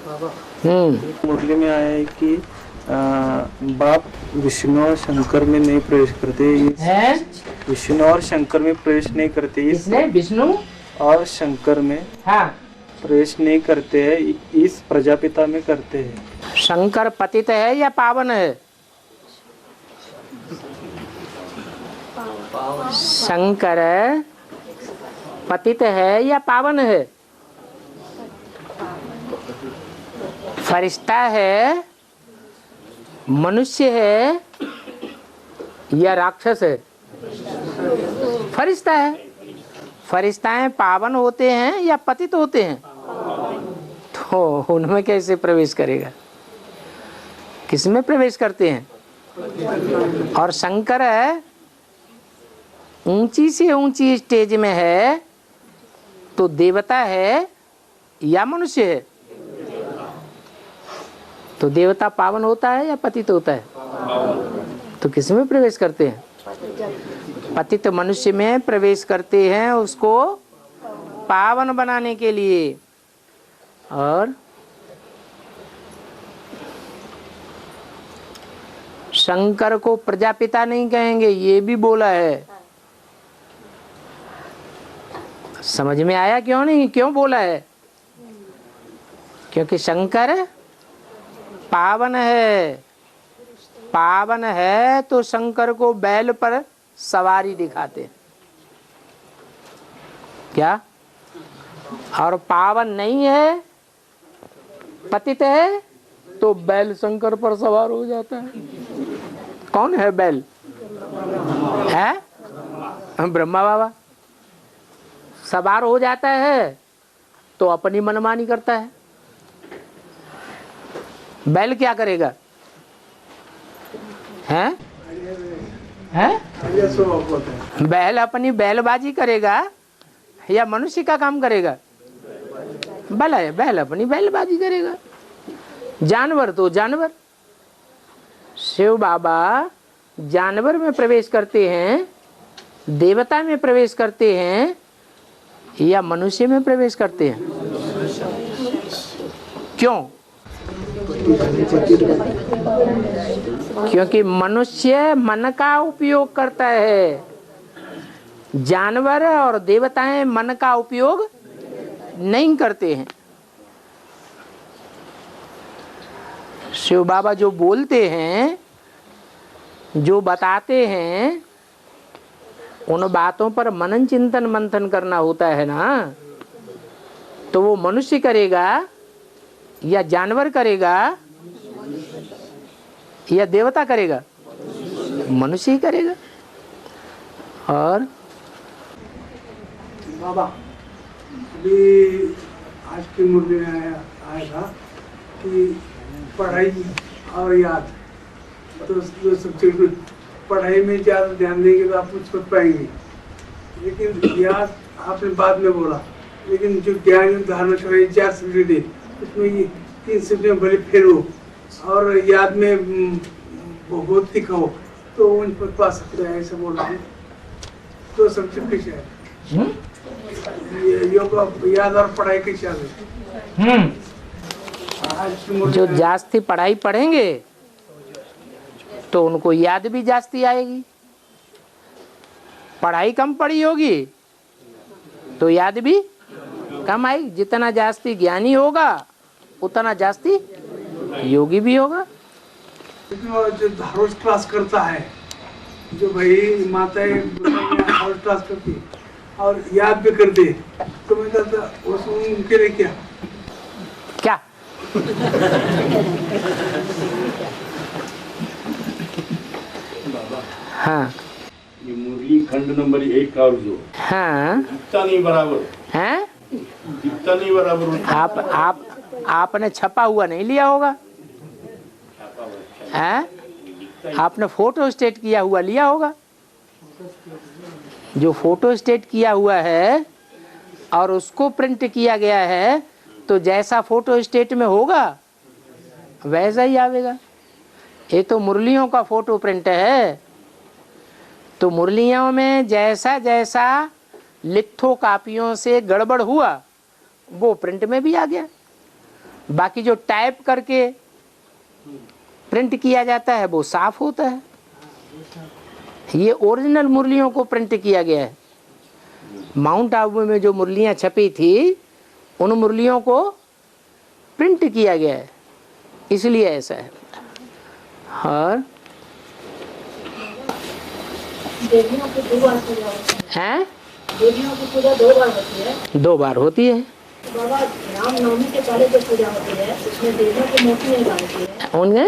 मुरली में आया है कि बाप विष्णु और शंकर में नहीं प्रवेश करते हैं। विष्णु और शंकर में प्रवेश नहीं करते। इसने विष्णु और शंकर में प्रवेश नहीं करते हैं, इस प्रजापिता में करते हैं। शंकर पतित है या पावन है? शंकर पतित है या पावन है? फरिश्ता है, मनुष्य है या राक्षस है? फरिश्ता है। फरिश्ताएं पावन होते हैं या पतित होते हैं? तो उनमें कैसे प्रवेश करेगा? किसमें प्रवेश करते हैं? और शंकर है ऊंची से ऊंची स्टेज में है, तो देवता है या मनुष्य है? तो देवता पावन होता है या पतित होता है? तो किसमें प्रवेश करते हैं? पतित मनुष्य में प्रवेश करते हैं, उसको पावन बनाने के लिए। और शंकर को प्रजापिता नहीं कहेंगे, ये भी बोला है। समझ में आया क्यों नहीं, क्यों बोला है? क्योंकि शंकर पावन है। पावन है तो शंकर को बैल पर सवारी दिखाते हैं क्या? और पावन नहीं है, पतित है, तो बैल शंकर पर सवार हो जाता है। कौन है बैल? है ब्रह्मा बाबा। सवार हो जाता है तो अपनी मनमानी करता है। बैल क्या करेगा? हैं? बैल अपनी बैलबाजी करेगा या मनुष्य का काम करेगा? बैल अपनी बैलबाजी करेगा। जानवर तो जानवर। शिव बाबा जानवर में प्रवेश करते हैं, देवता में प्रवेश करते हैं या मनुष्य में प्रवेश करते हैं? क्यों? क्योंकि मनुष्य मन का उपयोग करता है, जानवर और देवताएं मन का उपयोग नहीं करते हैं। शिव बाबा जो बोलते हैं, जो बताते हैं, उन बातों पर मनन चिंतन मंथन करना होता है ना। तो वो मनुष्य करेगा या जानवर करेगा या देवता करेगा? मनुष्य ही करेगा। और बाबा अभी आज की मुरली में आया था कि पढ़ाई और याद, तो दो सब्जेक्ट में पढ़ाई में ज़्यादा ध्यान देंगे तो आप कुछ कर पाएंगे, लेकिन याद आपने बाद में बोला। लेकिन जो ज्ञान धारणा कराई 4 सब्जेक्ट है, उसमें ये 3 सब्जेक्ट में भले फेल हो और याद में बहुत लिखा हो तो उन पर पा सकते हैं, ऐसा बोल रहा हूँ। 2 सब्जेक्ट कैसे है? योग याद और पढ़ाई कैसे है? जो जास्ती पढ़ाई पढ़ेंगे तो उनको याद भी जास्ती आएगी। पढ़ाई कम पढ़ी होगी तो याद भी कम आएगी। जितना जास्ती ज्ञानी होगा उतना जास्ती योगी भी होगा। जो हाउस क्लास करता है, जो भाई माताएं हाउस क्लास करती है और याद भी करते हैं, तो मैं कहता उनके लिए क्या क्या? हाँ, ये मुरली खंड नंबर 1 का जो हाँ, दिखता नहीं बराबर हैं? दिखता नहीं बराबर। आपने छपा हुआ नहीं लिया होगा, हैं? आपने फोटो स्टेट किया हुआ लिया होगा। जो फोटो स्टेट किया हुआ है और उसको प्रिंट किया गया है, तो जैसा फोटो स्टेट में होगा वैसा ही आवेगा। ये तो मुरलियों का फोटो प्रिंट है, तो मुरलियों में जैसा जैसा लिथो कापियों से गड़बड़ हुआ वो प्रिंट में भी आ गया। बाकी जो टाइप करके प्रिंट किया जाता है वो साफ होता है। ये ओरिजिनल मुरलियों को प्रिंट किया गया है। माउंट आबू में जो मुरलियां छपी थी उन मुरलियों को प्रिंट किया गया है, इसलिए ऐसा है। और देवियों की 2 बार पूजा होती हैं है। देवियों की पूजा 2 बार होती है। 2 बार होती है। बाबा रामनवमी से पहले जो पूजा होती है उसमें देवियों की मूर्ति नहीं बनती है। उनके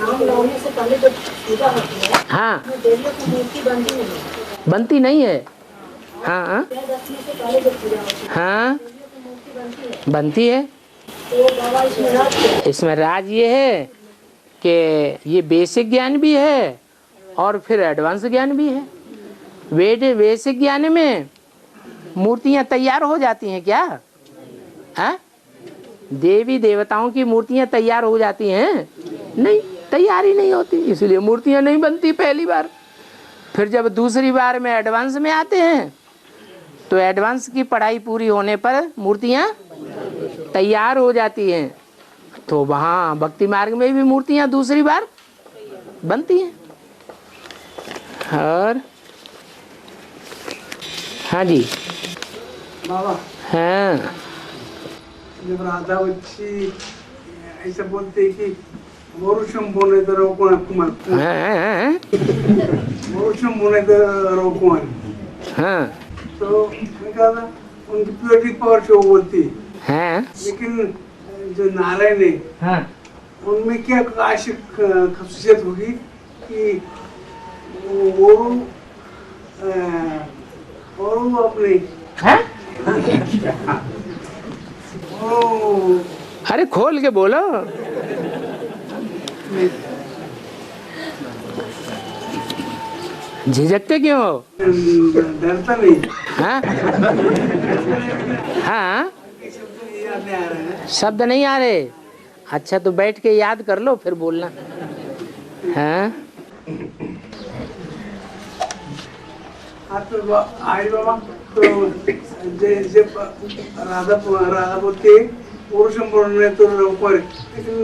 रामनवमी से पहले जो पूजा होती है हाँ उसमें देवियों की मूर्ति बनती नहीं है। बनती नहीं है। हाँ दशमी से पहले जो पूजा होती है हाँ देवियों की मूर्ति बनती है। बनती है। तो बाबा इसमें राज क्या है? इसमें राज ये है कि ये बेसिक ज्ञान भी है और फिर एडवांस ज्ञान भी है। बेसिक ज्ञान में मूर्तियां तैयार हो जाती हैं क्या? हाँ? देवी देवताओं की मूर्तियां तैयार हो जाती हैं? नहीं, तैयार ही नहीं होती, इसलिए मूर्तियां नहीं बनती पहली बार। फिर जब दूसरी बार में एडवांस में आते हैं तो एडवांस की पढ़ाई पूरी होने पर मूर्तियां तैयार हो जाती हैं। तो वहाँ भक्ति मार्ग में भी मूर्तियां दूसरी बार बनती हैं। और हाँ जी बाबा हाँ जब राधा बच्ची ऐसा बोलते हैं कि मोरुषम बोने तो रोकुआ कुमार हाँ मोरुषम बोने तो रोकुआ। हाँ तो मैं कहा था उनकी प्योरिटी पावर से वो बोलती है, हाँ लेकिन जो नारायण है हाँ उनमें क्या आशिक खासियत होगी कि वो अपने हाँ? वो अरे खोल के बोलो। झिझकते क्यों हो? डरता नहीं। हाँ हाँ याद नहीं आ रहा है। शब्द नहीं आ रहे। अच्छा तो बैठ के याद कर लो फिर बोलना। हाँ हाँ तो आई बाबा तो जैसे राधा बोलते पुरुषम बोलने तो ऊपर, लेकिन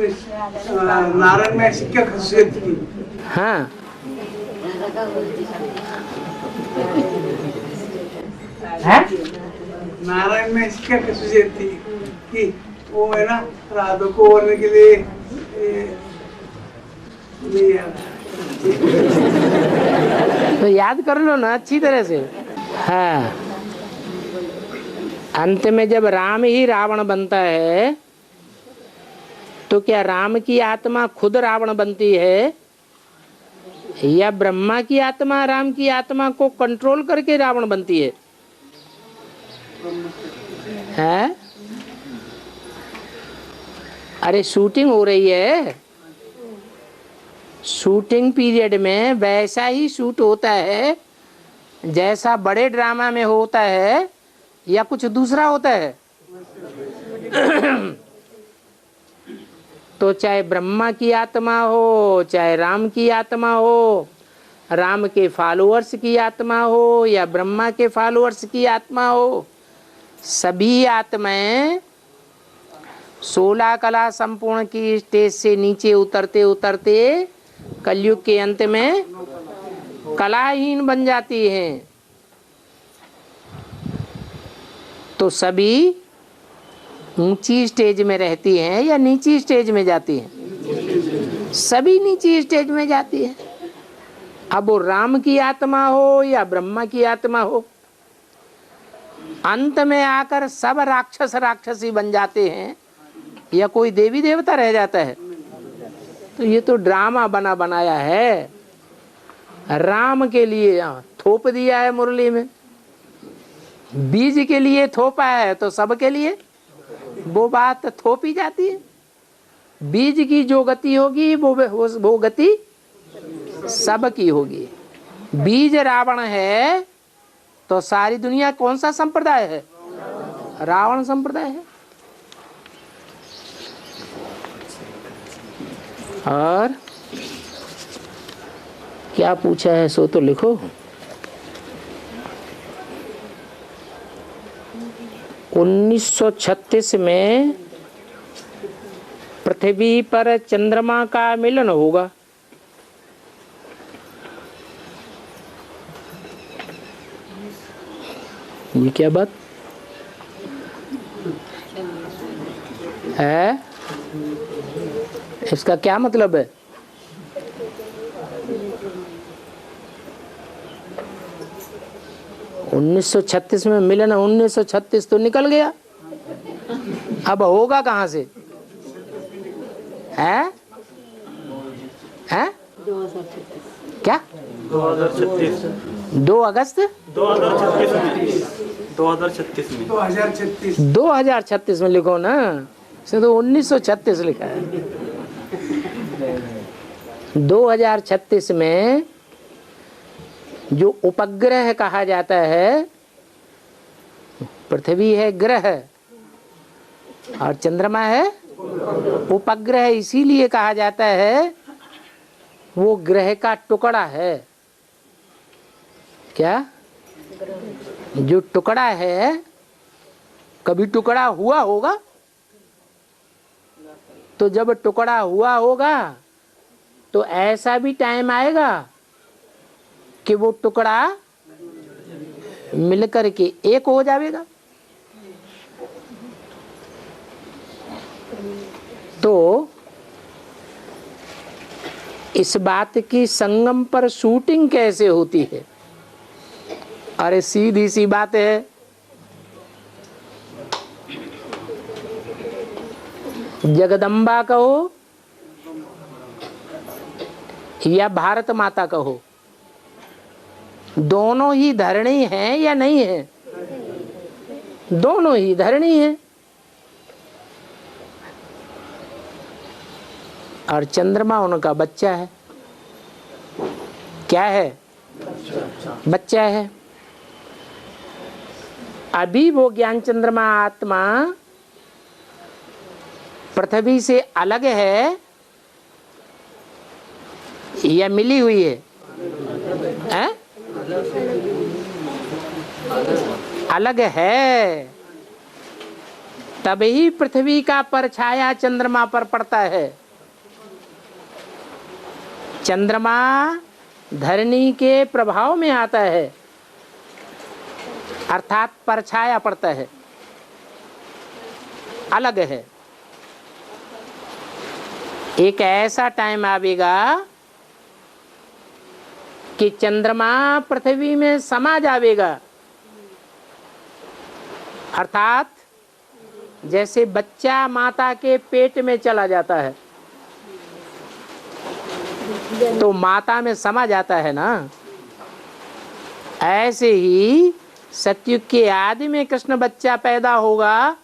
नारायण में ऐसी क्या खासियत थी? हाँ नारायण में ऐसी क्या खासियत थी कि वो है ना राधा को बोलने के लिए नहीं याद। तो याद कर लो ना अच्छी तरह से। हाँ अंत में जब राम ही रावण बनता है तो क्या राम की आत्मा खुद रावण बनती है या ब्रह्मा की आत्मा राम की आत्मा को कंट्रोल करके रावण बनती है? हैं? अरे शूटिंग हो रही है, शूटिंग पीरियड में वैसा ही शूट होता है जैसा बड़े ड्रामा में होता है या कुछ दूसरा होता है? तो चाहे ब्रह्मा की आत्मा हो चाहे राम की आत्मा हो, राम के फॉलोअर्स की आत्मा हो या ब्रह्मा के फॉलोअर्स की आत्मा हो, सभी आत्माएं 16 कला संपूर्ण की स्टेज से नीचे उतरते उतरते कलयुग के अंत में कलाहीन बन जाती हैं। तो सभी ऊंची स्टेज में रहती हैं या नीची स्टेज में जाती हैं? सभी नीची स्टेज में जाती है। अब वो राम की आत्मा हो या ब्रह्मा की आत्मा हो, अंत में आकर सब राक्षस राक्षसी बन जाते हैं या कोई देवी देवता रह जाता है? तो ये तो ड्रामा बना बनाया है। राम के लिए थोप दिया है मुरली में, बीज के लिए थोपा है तो सबके लिए वो बात थोपी जाती है। बीज की जो गति होगी वो गति सबकी होगी। बीज रावण है तो सारी दुनिया कौन सा संप्रदाय है? रावण संप्रदाय है। और क्या पूछा है सो तो लिखो। 1936 में पृथ्वी पर चंद्रमा का मिलन होगा। ये क्या बात है? इसका क्या मतलब है? उन्नीस 1936 में मिलन, 1936 तो निकल गया, अब होगा कहां से? है? है? क्या? 2036 2 अगस्त 2036 2036 में लिखो ना, इसमें तो 1936 लिखा है। 2036 में जो उपग्रह कहा जाता है, पृथ्वी है ग्रह और चंद्रमा है उपग्रह, इसीलिए कहा जाता है वो ग्रह का टुकड़ा है। क्या? जो टुकड़ा है, कभी टुकड़ा हुआ होगा, तो जब टुकड़ा हुआ होगा तो ऐसा भी टाइम आएगा कि वो टुकड़ा मिलकर के एक हो जाएगा। तो इस बात की संगम पर शूटिंग कैसे होती है? अरे सीधी सी बात है, जगदम्बा कहो या भारत माता कहो, दोनों ही धरणी है या नहीं है? दोनों ही धरणी है। और चंद्रमा उनका बच्चा है। क्या है? बच्चा है। अभी वो ज्ञान चंद्रमा आत्मा पृथ्वी से अलग है या मिली हुई है? हैं? अलग है, तभी पृथ्वी का परछाया चंद्रमा पर पड़ता है। चंद्रमा धरणी के प्रभाव में आता है, अर्थात परछाया पड़ता है, अलग है। एक ऐसा टाइम आवेगा कि चंद्रमा पृथ्वी में समा जाएगा, अर्थात जैसे बच्चा माता के पेट में चला जाता है तो माता में समा जाता है ना, ऐसे ही सतयुग के आदि में कृष्ण बच्चा पैदा होगा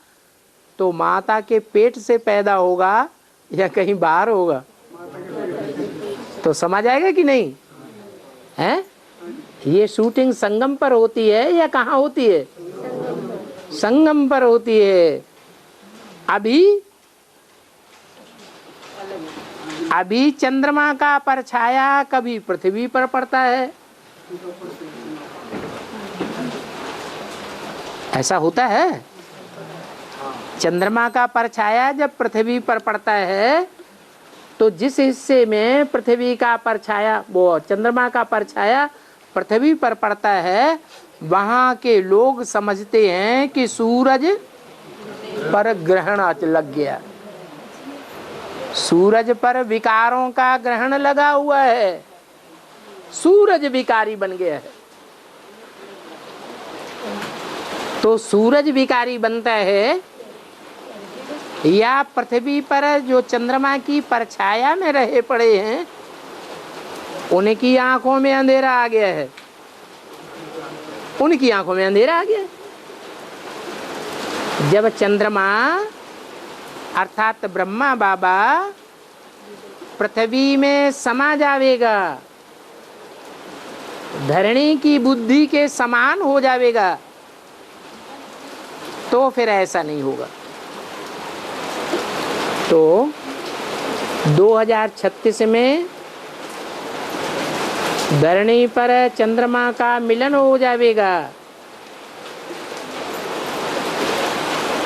तो माता के पेट से पैदा होगा या कहीं बाहर होगा? तो समा जाएगा कि नहीं है? ये शूटिंग संगम पर होती है या कहाँ होती है? संगम पर होती है। अभी चंद्रमा का परछाया कभी पृथ्वी पर पड़ता है, ऐसा होता है। चंद्रमा का परछाया जब पृथ्वी पर पड़ता है तो जिस हिस्से में पृथ्वी का परछाया, वो चंद्रमा का परछाया पृथ्वी पर पड़ता है, वहां के लोग समझते हैं कि सूरज पर ग्रहण लग गया, सूरज पर विकारों का ग्रहण लगा हुआ है, सूरज विकारी बन गया है। तो सूरज विकारी बनता है या पृथ्वी पर जो चंद्रमा की परछाया में रहे पड़े हैं उनकी आंखों में अंधेरा आ गया है, उनकी आंखों में अंधेरा आ गया। जब चंद्रमा अर्थात ब्रह्मा बाबा पृथ्वी में समा जाएगा, धरणी की बुद्धि के समान हो जाएगा, तो फिर ऐसा नहीं होगा। तो 2036 में धरणी पर चंद्रमा का मिलन हो जाएगा।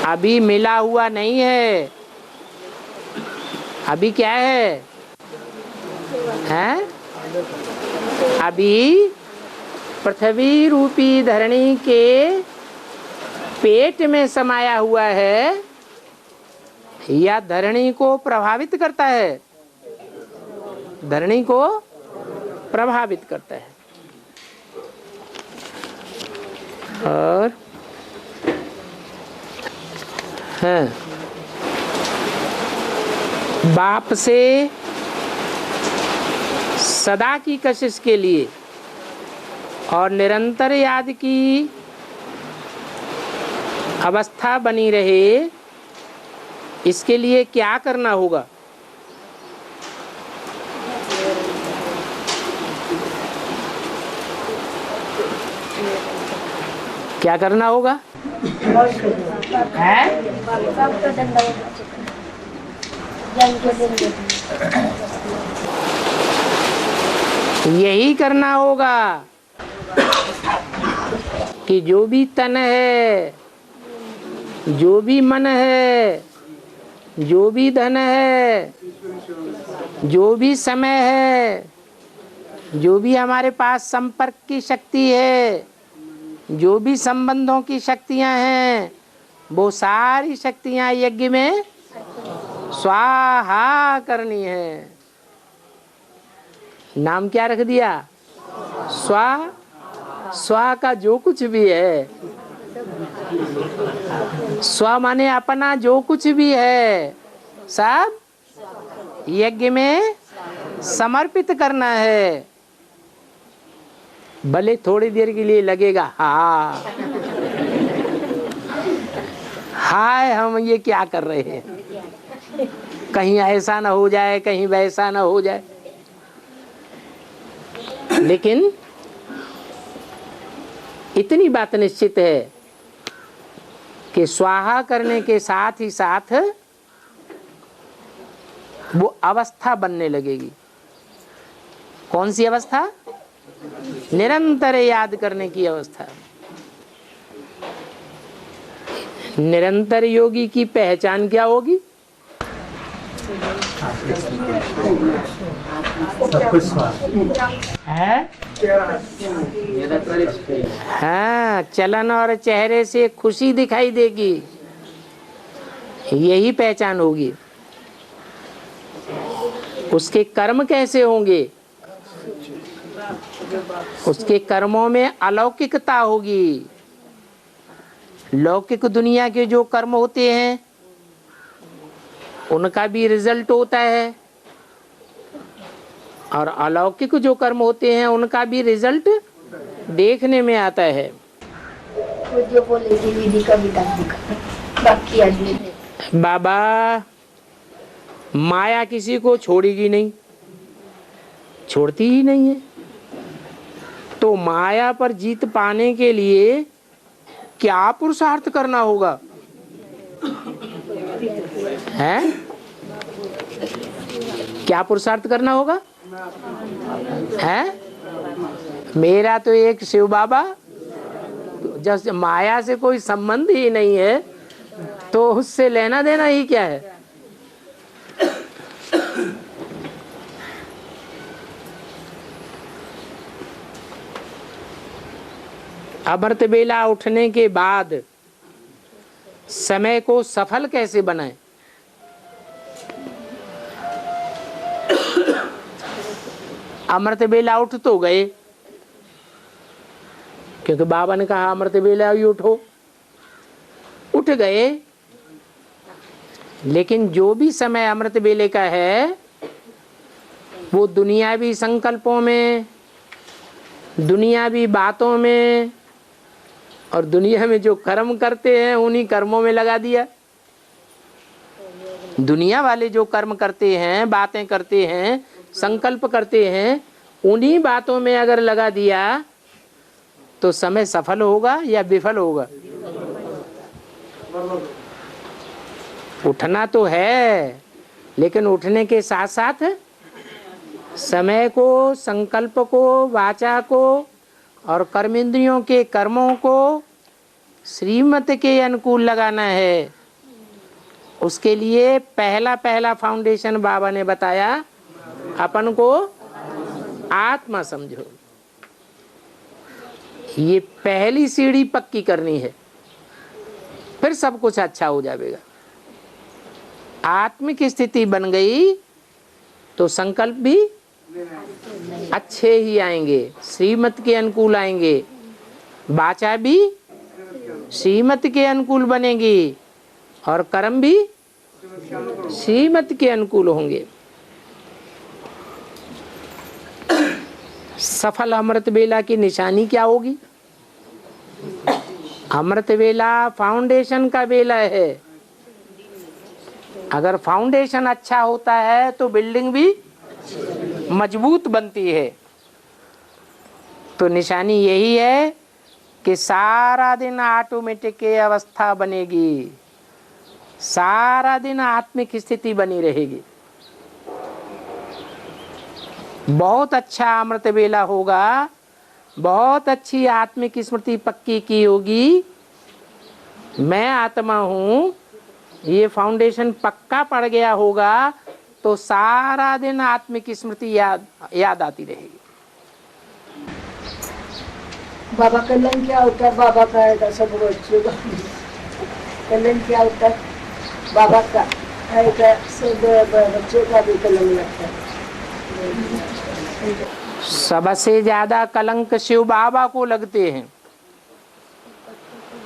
अभी मिला हुआ नहीं है, अभी क्या है? हैं? अभी पृथ्वी रूपी धरणी के पेट में समाया हुआ है या धरणी को प्रभावित करता है? धरणी को प्रभावित करता है। और हाँ, बाप से सदा की कशिश के लिए और निरंतर याद की अवस्था बनी रहे, इसके लिए क्या करना होगा? क्या करना होगा? है? यही करना होगा कि जो भी तन है, जो भी मन है, जो भी धन है, जो भी समय है, जो भी हमारे पास संपर्क की शक्ति है, जो भी संबंधों की शक्तियां हैं, वो सारी शक्तियां यज्ञ में स्वाहा करनी है। नाम क्या रख दिया? स्वा। स्वा का जो कुछ भी है, स्व माने अपना जो कुछ भी है, सब यज्ञ में समर्पित करना है। भले थोड़ी देर के लिए लगेगा, हाँ हाय हम ये क्या कर रहे हैं, कहीं ऐसा ना हो जाए, कहीं वैसा ना हो जाए, लेकिन इतनी बात निश्चित है कि स्वाहा करने के साथ ही साथ वो अवस्था बनने लगेगी। कौन सी अवस्था? निरंतर याद करने की अवस्था। निरंतर योगी की पहचान क्या होगी? है? हाँ, चलन और चेहरे से खुशी दिखाई देगी, यही पहचान होगी। उसके कर्म कैसे होंगे? उसके कर्मों में अलौकिकता होगी। लौकिक दुनिया के जो कर्म होते हैं उनका भी रिजल्ट होता है, और अलौकिक जो कर्म होते हैं उनका भी रिजल्ट देखने में आता है। जो बोलेगी विधि का विधान बाकी आदमी बाबा, माया किसी को छोड़ेगी नहीं, छोड़ती ही नहीं है। तो माया पर जीत पाने के लिए क्या पुरुषार्थ करना होगा? है? क्या पुरुषार्थ करना होगा? है? मेरा तो एक शिव बाबा, जब माया से कोई संबंध ही नहीं है तो उससे लेना देना ही क्या है? अमृत बेला उठने के बाद समय को सफल कैसे बनाएं? अमृत बेला उठ तो गए, क्योंकि बाबा ने कहा अमृत बेला ही उठो, उठ गए, लेकिन जो भी समय अमृत बेले का है वो दुनियावी संकल्पों में, दुनियावी बातों में और दुनिया में जो कर्म करते हैं उन्हीं कर्मों में लगा दिया। दुनिया वाले जो कर्म करते हैं, बातें करते हैं, संकल्प करते हैं, उन्हीं बातों में अगर लगा दिया तो समय सफल होगा या विफल होगा? उठना तो है, लेकिन उठने के साथ साथ समय को, संकल्प को, वाचा को और कर्मेंद्रियों के कर्मों को श्रीमत के अनुकूल लगाना है। उसके लिए पहला फाउंडेशन बाबा ने बताया, अपन को आत्मा समझो। ये पहली सीढ़ी पक्की करनी है, फिर सब कुछ अच्छा हो जाएगा। आत्मिक स्थिति बन गई तो संकल्प भी अच्छे ही आएंगे, श्रीमत के अनुकूल आएंगे, वाचा भी श्रीमत के अनुकूल बनेगी और कर्म भी श्रीमत के अनुकूल होंगे। सफल अमृत वेला की निशानी क्या होगी? अमृत वेला फाउंडेशन का वेला है। अगर फाउंडेशन अच्छा होता है तो बिल्डिंग भी मजबूत बनती है। तो निशानी यही है कि सारा दिन ऑटोमेटिक की अवस्था बनेगी, सारा दिन आत्मिक स्थिति बनी रहेगी। बहुत अच्छा अमृत वेला होगा, बहुत अच्छी आत्मिक स्मृति पक्की की होगी। मैं आत्मा हूँ, ये फाउंडेशन पक्का पड़ गया होगा तो सारा दिन आत्मिक स्मृति याद आती रहेगी। बाबा कल्याण क्या होता है? बाबा का है सब बच्चों का कल्याण क्या होता है? बाबा का है सब बच्चों का भी कल्याण लगता है। सबसे ज्यादा कलंक शिव बाबा को लगते हैं।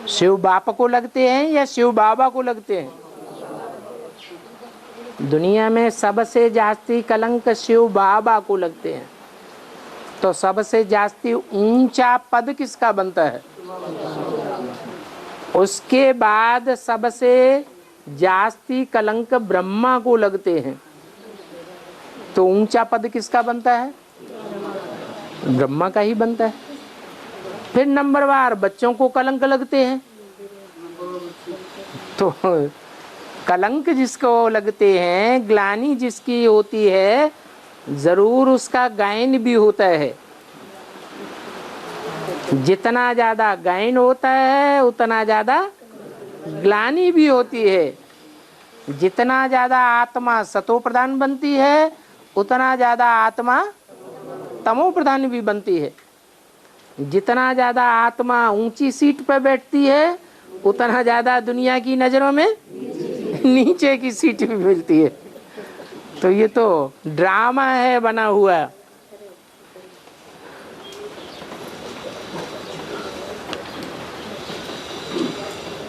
शिव बाप को लगते हैं या शिव बाबा को लगते हैं? दुनिया में सबसे जास्ती कलंक शिव बाबा को लगते हैं। तो सबसे जास्ती ऊंचा पद किसका बनता है? उसके बाद सबसे जास्ती कलंक ब्रह्मा को लगते हैं। तो ऊंचा पद किसका बनता है? ब्रह्मा का ही बनता है। फिर नंबरवार बच्चों को कलंक लगते हैं। तो कलंक जिसको लगते हैं, ग्लानि जिसकी होती है, जरूर उसका गायन भी होता है। जितना ज्यादा गायन होता है उतना ज्यादा ग्लानि भी होती है। जितना ज्यादा आत्मा सतो प्रधान बनती है उतना ज्यादा आत्मा तमो प्रधान भी बनती है। जितना ज्यादा आत्मा ऊंची सीट पर बैठती है उतना ज्यादा दुनिया की नजरों में नीचे की सीट भी मिलती है। तो ये तो ड्रामा है बना हुआ।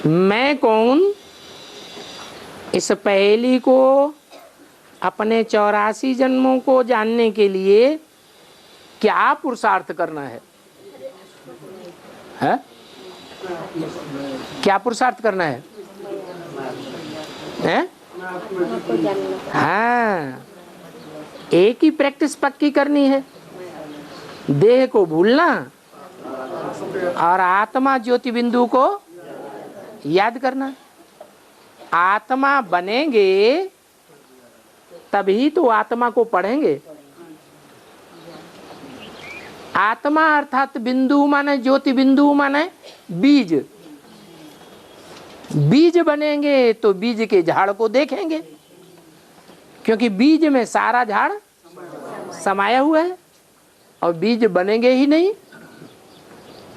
मैं कौन, इस पहेली को अपने 84 जन्मों को जानने के लिए क्या पुरुषार्थ करना है? क्या पुरुषार्थ करना है? हाँ, एक ही प्रैक्टिस पक्की करनी है। देह को भूलना और आत्मा ज्योति बिंदु को याद करना। आत्मा बनेंगे तभी तो आत्मा को पढ़ेंगे। आत्मा अर्थात बिंदु माने ज्योति बिंदु माने बीज। बीज बनेंगे तो बीज के झाड़ को देखेंगे, क्योंकि बीज में सारा झाड़ समाया हुआ है। और बीज बनेंगे ही नहीं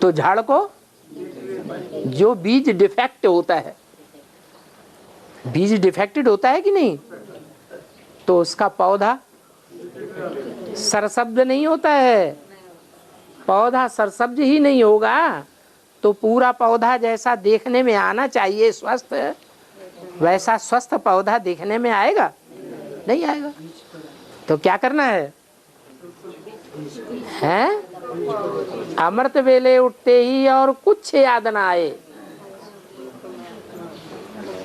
तो झाड़ को, जो बीज डिफेक्ट होता है, बीज डिफेक्टेड होता है कि नहीं, तो उसका पौधा सरसब्ज नहीं होता है। पौधा सरसब्ज ही नहीं होगा तो पूरा पौधा जैसा देखने में आना चाहिए स्वस्थ, वैसा स्वस्थ पौधा देखने में आएगा? नहीं आएगा। तो क्या करना है? अमृत वेले उठते ही और कुछ याद ना आए,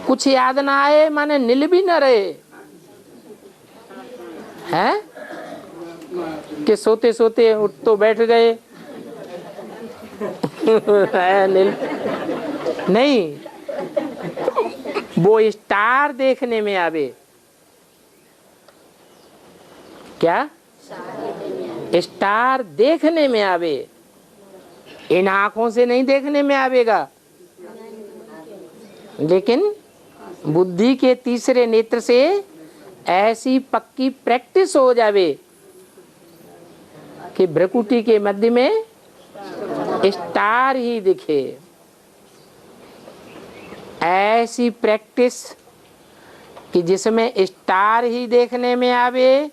कुछ याद ना आए माने नील भी न रहे हैं कि सोते सोते उठ तो बैठ गए। नहीं, वो स्टार देखने में आवे। क्या? स्टार देखने में आवे, इन आंखों से नहीं देखने में आवेगा, लेकिन बुद्धि के तीसरे नेत्र से ऐसी पक्की प्रैक्टिस हो जावे कि भ्रकुटी के मध्य में स्टार ही दिखे। ऐसी प्रैक्टिस कि जिसमें स्टार ही देखने में आवे,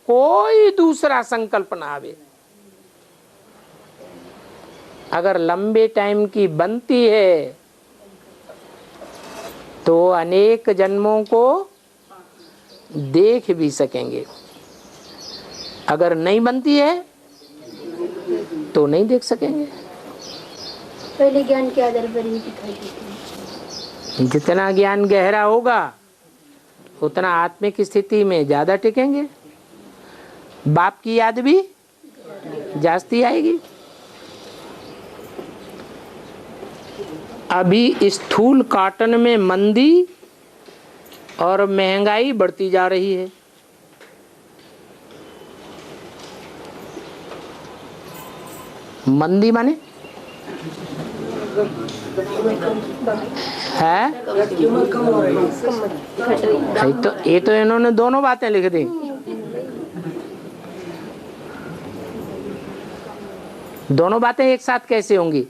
कोई दूसरा संकल्प ना आवे। अगर लंबे टाइम की बनती है तो अनेक जन्मों को देख भी सकेंगे। अगर नहीं बनती है तो नहीं देख सकेंगे। पहले ज्ञान के आधार पर ही दिखाई देती है। जितना ज्ञान गहरा होगा उतना आत्मिक स्थिति में ज्यादा टिकेंगे। बाप की याद भी जास्ती आएगी। अभी स्थूल कॉटन में मंदी और महंगाई बढ़ती जा रही है। मंदी माने है ये तो इन्होंने दोनों बातें लिख दी। दोनों बातें एक साथ कैसे होंगी?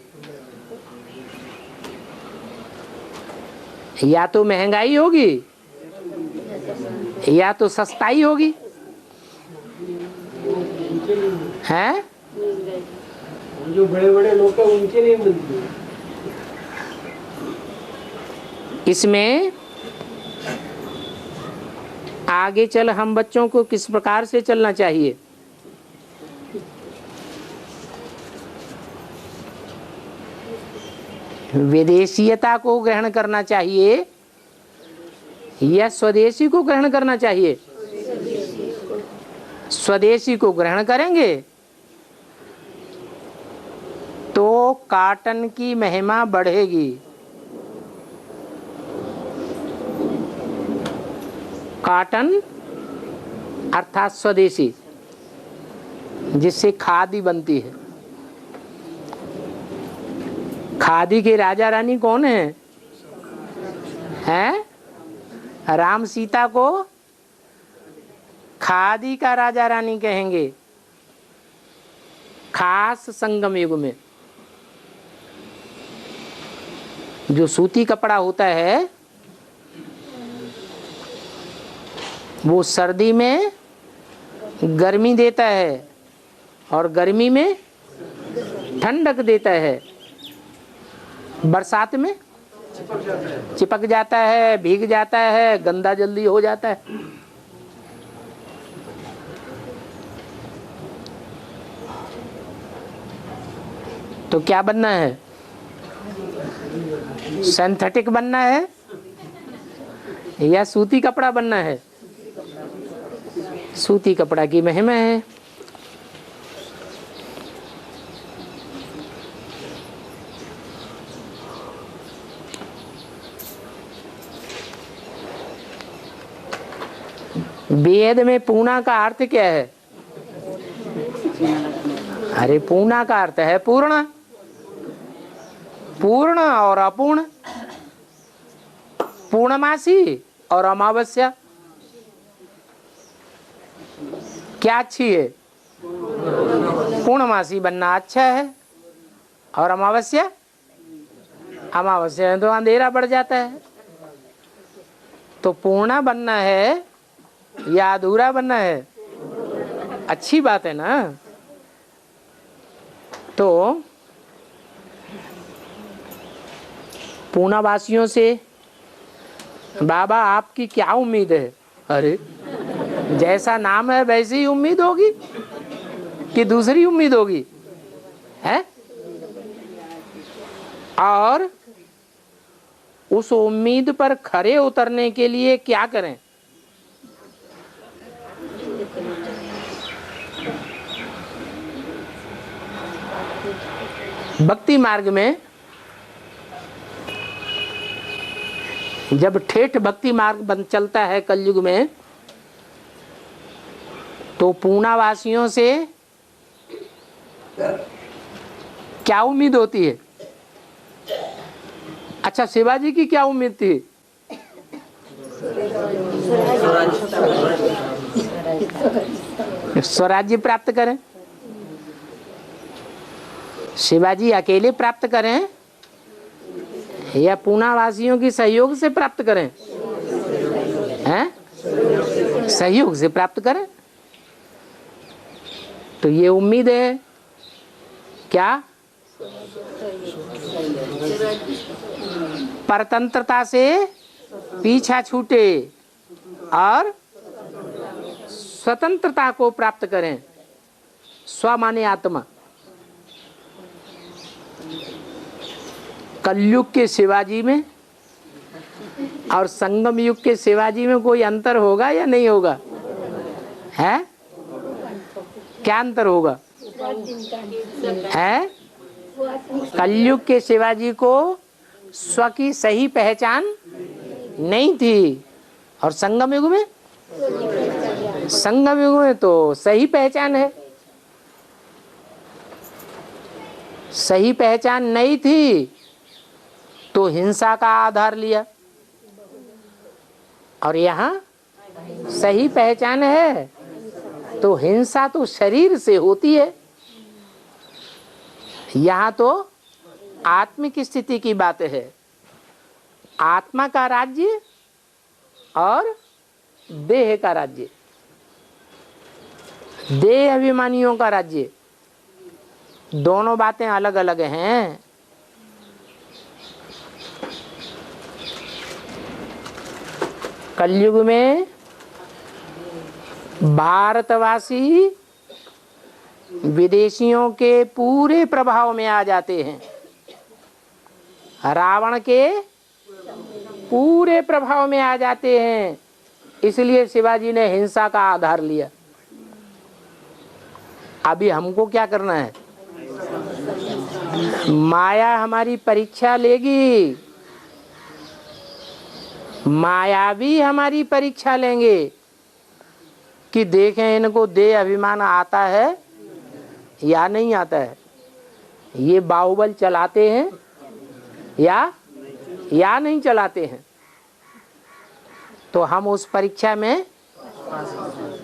या तो महंगाई होगी या तो सस्ताई होगी, हैं? जो बड़े बड़े लोग हैं उनके लिए मिलती है। इसमें आगे चल हम बच्चों को किस प्रकार से चलना चाहिए? विदेशीयता को ग्रहण करना चाहिए या स्वदेशी को ग्रहण करना चाहिए? स्वदेशी को ग्रहण करेंगे तो कॉटन की महिमा बढ़ेगी। कॉटन अर्थात स्वदेशी, जिससे खादी बनती है। खादी के राजा रानी कौन है? हैं? राम सीता को खादी का राजा रानी कहेंगे, खास संगम युग में। जो सूती कपड़ा होता है वो सर्दी में गर्मी देता है और गर्मी में ठंडक देता है, बरसात में चिपक जाता है, भीग जाता है, गंदा जल्दी हो जाता है। तो क्या बनना है? सिंथेटिक बनना है या सूती कपड़ा बनना है? सूती कपड़ा की महिमा है। वेद में पूर्णा का अर्थ क्या है? अरे पूर्णा का अर्थ है पूर्ण, पूर्ण और अपूर्ण, पूर्णमासी और अमावस्या। क्या अच्छी है? पूर्णमासी बनना अच्छा है और अमावस्या, अमावस्या तो अंधेरा बढ़ जाता है। तो पूर्णा बनना है या अधूरा बनना है? अच्छी बात है ना। तो पूर्णावासियों से बाबा आपकी क्या उम्मीद है? अरे जैसा नाम है वैसी ही उम्मीद होगी कि दूसरी उम्मीद होगी, है? और उस उम्मीद पर खरे उतरने के लिए क्या करें? भक्ति मार्ग में जब ठेठ भक्ति मार्ग बन चलता है कलयुग में, तो पूर्णावासियों से क्या उम्मीद होती है? अच्छा, शिवाजी की क्या उम्मीद थी? स्वराज्य प्राप्त करें, शिवाजी अकेले प्राप्त करें या पूना वासियों की सहयोग से प्राप्त करें? हैं? सहयोग से प्राप्त करें। तो ये उम्मीद है क्या? परतंत्रता से पीछा छूटे और स्वतंत्रता को प्राप्त करें। स्व माने आत्मा। कलयुग के शिवाजी में और संगम युग के शिवाजी में कोई अंतर होगा या नहीं होगा? है? क्या अंतर होगा? है? कलयुग के शिवाजी को स्व की सही पहचान नहीं थी और संगम युग में, संगम युग में तो सही पहचान है। सही पहचान नहीं थी तो हिंसा का आधार लिया और यहाँ सही पहचान है तो हिंसा तो शरीर से होती है। यहाँ तो आत्मिक स्थिति की बात है। आत्मा का राज्य और देह का राज्य, देह अभिमानियों का राज्य, दोनों बातें अलग अलग हैं। कलयुग में भारतवासी विदेशियों के पूरे प्रभाव में आ जाते हैं, रावण के पूरे प्रभाव में आ जाते हैं। इसलिए शिवाजी ने हिंसा का आधार लिया। अभी हमको क्या करना है? माया हमारी परीक्षा लेगी, माया भी हमारी परीक्षा लेंगे कि देखें इनको देह अभिमान आता है या नहीं आता है। ये बाहुबल चलाते हैं या नहीं चलाते हैं। तो हम उस परीक्षा में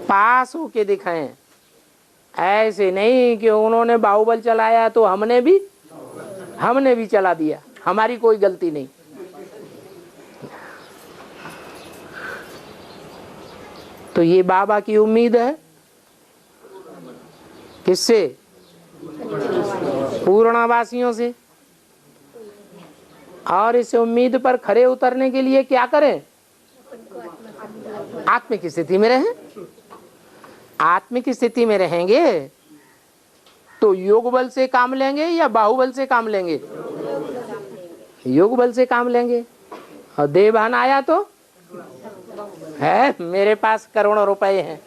पास होके दिखाएं। ऐसे नहीं कि उन्होंने बाहुबल चलाया तो हमने भी चला दिया, हमारी कोई गलती नहीं। तो ये बाबा की उम्मीद है। किससे? पूर्णवासियों से। और इस उम्मीद पर खरे उतरने के लिए क्या करें? आत्मिक स्थिति में रहें। आत्मिक स्थिति में रहेंगे तो योग बल से काम लेंगे या बाहुबल से काम लेंगे? योग बल से काम लेंगे। और देवभान आया तो है, मेरे पास करोड़ों रुपए हैं,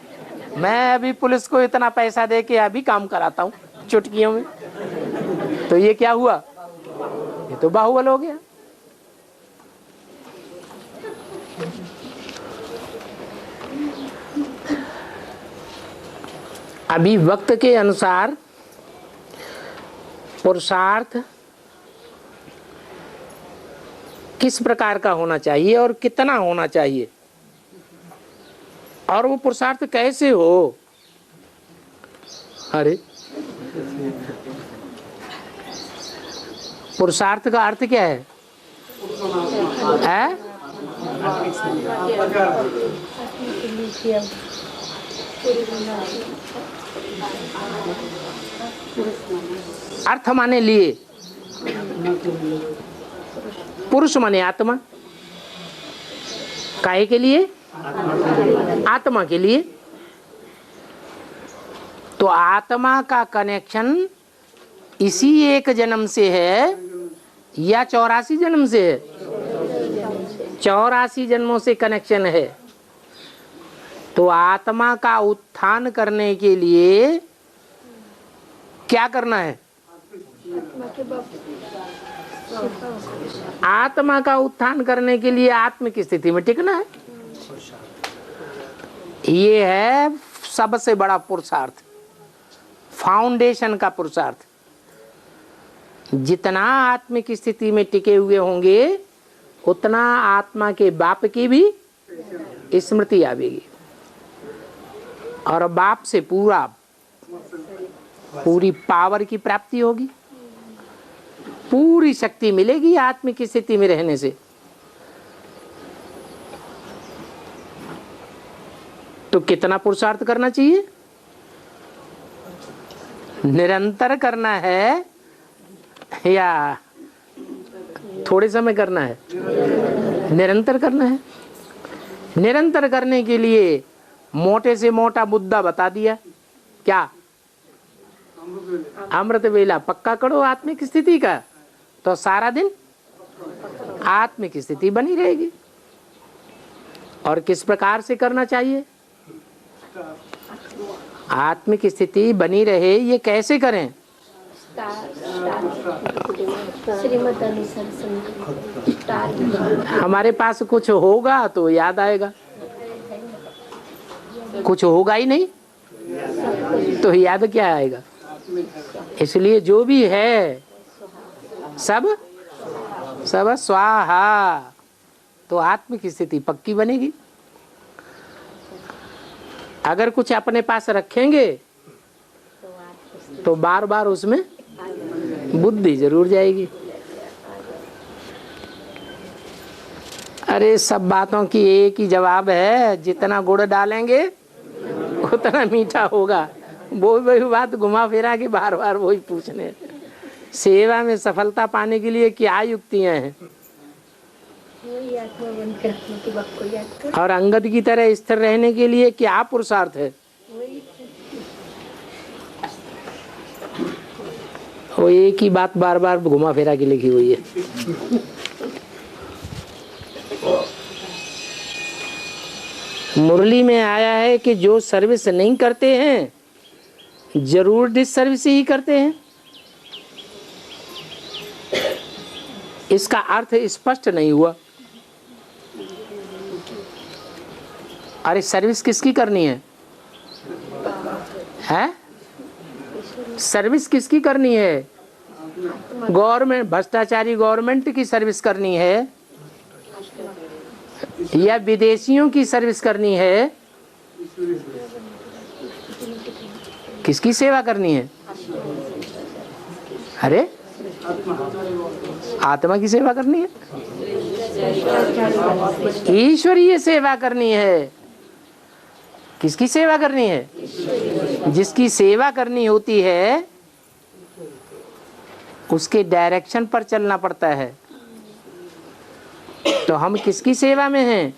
मैं अभी पुलिस को इतना पैसा दे के अभी काम कराता हूँ चुटकियों में। तो ये क्या हुआ? ये तो बाहुबल हो गया। अभी वक्त के अनुसार पुरुषार्थ किस प्रकार का होना चाहिए और कितना होना चाहिए, और वो पुरुषार्थ कैसे हो? अरे पुरुषार्थ का अर्थ क्या है? अर्थ माने लिए, पुरुष माने आत्मा। काहे के लिए? आत्मा के लिए। तो आत्मा का कनेक्शन इसी एक जन्म से है या 84 जन्म से है? 84 जन्मों से कनेक्शन है। तो आत्मा का उत्थान करने के लिए क्या करना है? आत्मा का उत्थान करने के लिए आत्मिक स्थिति में टिकना है। ये है सबसे बड़ा पुरुषार्थ, फाउंडेशन का पुरुषार्थ। जितना आत्मिक स्थिति में टिके हुए होंगे उतना आत्मा के बाप की भी स्मृति आवेगी। और बाप से पूरी पावर की प्राप्ति होगी, पूरी शक्ति मिलेगी आत्मिक स्थिति में रहने से। तो कितना पुरुषार्थ करना चाहिए? निरंतर करना है या थोड़े समय करना है? निरंतर करना है। निरंतर करने के लिए मोटे से मोटा मुद्दा बता दिया, क्या? अमृत वेला पक्का करो आत्मिक स्थिति का, तो सारा दिन आत्मिक स्थिति बनी रहेगी। और किस प्रकार से करना चाहिए? आत्मिक स्थिति बनी रहे ये कैसे करें? श्रीमत अनुसार हमारे पास कुछ होगा तो याद आएगा, कुछ होगा ही नहीं तो याद क्या आएगा? इसलिए जो भी है सब स्वाहा, तो आत्मिक स्थिति पक्की बनेगी। अगर कुछ अपने पास रखेंगे तो बार बार उसमें बुद्धि जरूर जाएगी। अरे सब बातों की एक ही जवाब है, जितना गुड़ डालेंगे उतना मीठा होगा। वही बात घुमा फिरा के बार बार वही पूछने। सेवा में सफलता पाने के लिए क्या युक्तियां हैं? और अंगद की तरह स्थिर रहने के लिए क्या पुरुषार्थ है? वो एक ही बात बार बार घुमा फिरा के लिखी हुई है। मुरली में आया है कि जो सर्विस नहीं करते हैं जरूर डिससर्विस ही करते हैं। इसका अर्थ स्पष्ट नहीं हुआ। अरे सर्विस किसकी करनी है? हैं? सर्विस किसकी करनी है? गवर्नमेंट, भ्रष्टाचारी गवर्नमेंट की सर्विस करनी है या विदेशियों की सर्विस करनी है? किसकी सेवा करनी है? अरे आत्मा की सेवा करनी है, ईश्वरीय सेवा करनी है। किसकी सेवा करनी है? जिसकी सेवा करनी होती है उसके डायरेक्शन पर चलना पड़ता है। तो हम किसकी सेवा में हैं?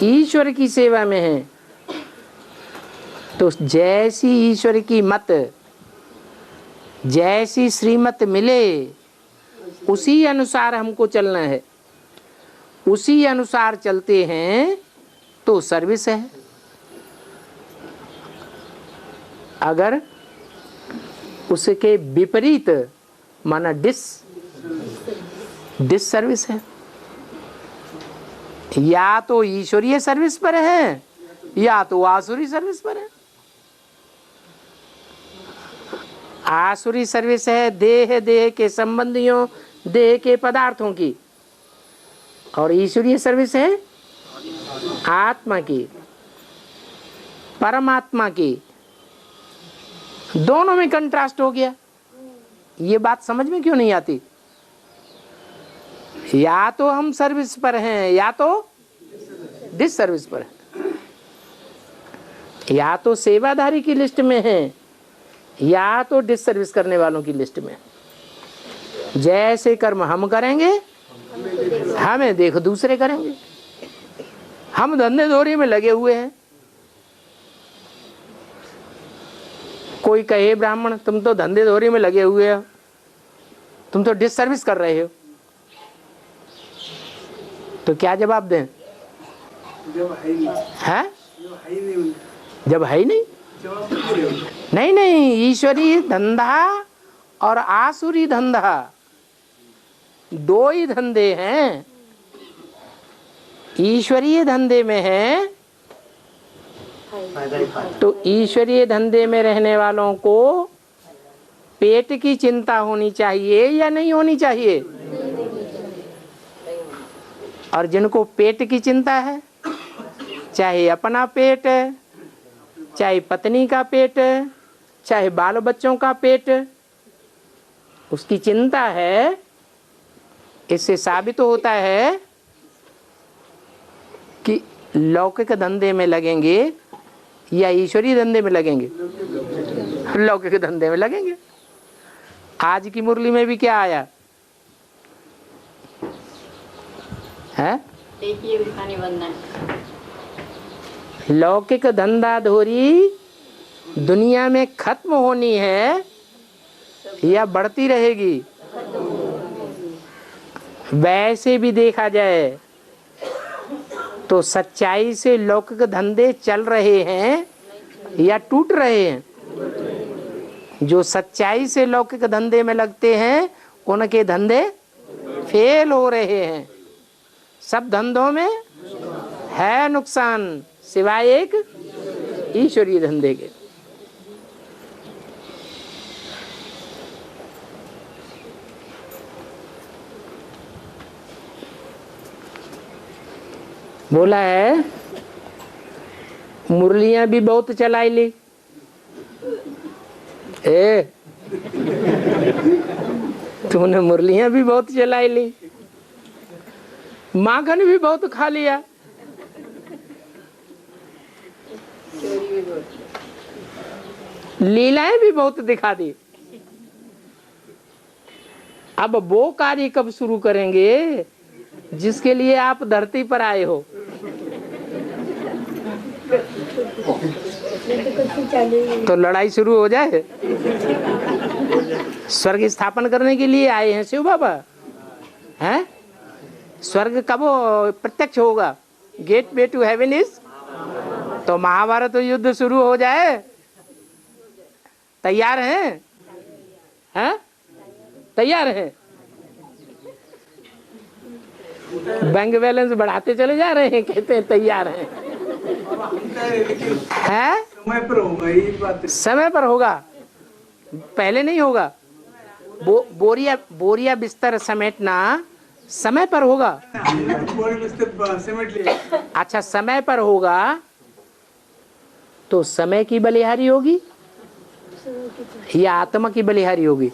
ईश्वर की सेवा में हैं। तो जैसी ईश्वर की मत, जैसी श्रीमत मिले उसी अनुसार हमको चलना है। उसी अनुसार चलते हैं तो सर्विस है। अगर उसके विपरीत माना डिस सर्विस है। या तो ईश्वरीय सर्विस पर है या तो आसुरी सर्विस पर है। आसुरी सर्विस है देह के संबंधियों, देह के पदार्थों की, और ईश्वरीय सर्विस है आत्मा की, परमात्मा की। दोनों में कंट्रास्ट हो गया। ये बात समझ में क्यों नहीं आती? या तो हम सर्विस पर हैं या तो डिस सर्विस पर हैं, या तो सेवाधारी की लिस्ट में हैं या तो डिस सर्विस करने वालों की लिस्ट में। जैसे कर्म हम करेंगे हमें देख दूसरे करेंगे। हम धंधे धोरी में लगे हुए हैं। कोई कहे ब्राह्मण तुम तो धंधे धोरी में लगे हुए हो, तुम तो डिस सर्विस कर रहे हो, तो क्या जवाब दें? है जब है ही नहीं। नहीं, ईश्वरी धंधा और आसुरी धंधा दो ही धंधे हैं। ईश्वरीय धंधे में है तो ईश्वरीय धंधे में रहने वालों को पेट की चिंता होनी चाहिए या नहीं होनी चाहिए? और जिनको पेट की चिंता है, चाहे अपना पेट चाहे पत्नी का पेट, चाहे बाल बच्चों का पेट, उसकी चिंता है। इससे साबित होता है कि लौकिक धंधे में लगेंगे या ईश्वरीय धंधे में लगेंगे। लौकिक धंधे में लगेंगे। आज की मुरली में भी क्या आया है? लौकिक धंधा धोरी दुनिया में खत्म होनी है या बढ़ती रहेगी? वैसे भी देखा जाए तो सच्चाई से लौकिक धंधे चल रहे हैं या टूट रहे हैं? जो सच्चाई से लौकिक धंधे में लगते हैं उनके धंधे फेल हो रहे हैं। सब धंधों में है नुकसान सिवाय एक ईश्वरीय धंधे के। बोला है मुरलियां भी बहुत चलाई ली। तूने मुरलियां भी बहुत चलाई ली, माखन भी बहुत खा लिया, लीलाएं भी बहुत दिखा दी। अब वो कार्य कब शुरू करेंगे जिसके लिए आप धरती पर आए हो? तो लड़ाई शुरू हो जाए। स्वर्ग स्थापन करने के लिए आए हैं शिव बाबा हैं? स्वर्ग कब प्रत्यक्ष होगा? Gateway to heaven is. तो महाभारत युद्ध शुरू हो जाए। तैयार हैं? हैं? तैयार हैं? बैंक बैलेंस बढ़ाते चले जा रहे हैं, कहते हैं तैयार हैं। है? समय पर होगा ये बात। समय पर होगा, पहले नहीं होगा। बोरिया बिस्तर समेटना समय पर होगा। समेट लिया। अच्छा, समय पर होगा तो समय की बलिहारी होगी या आत्मा की बलिहारी होगी?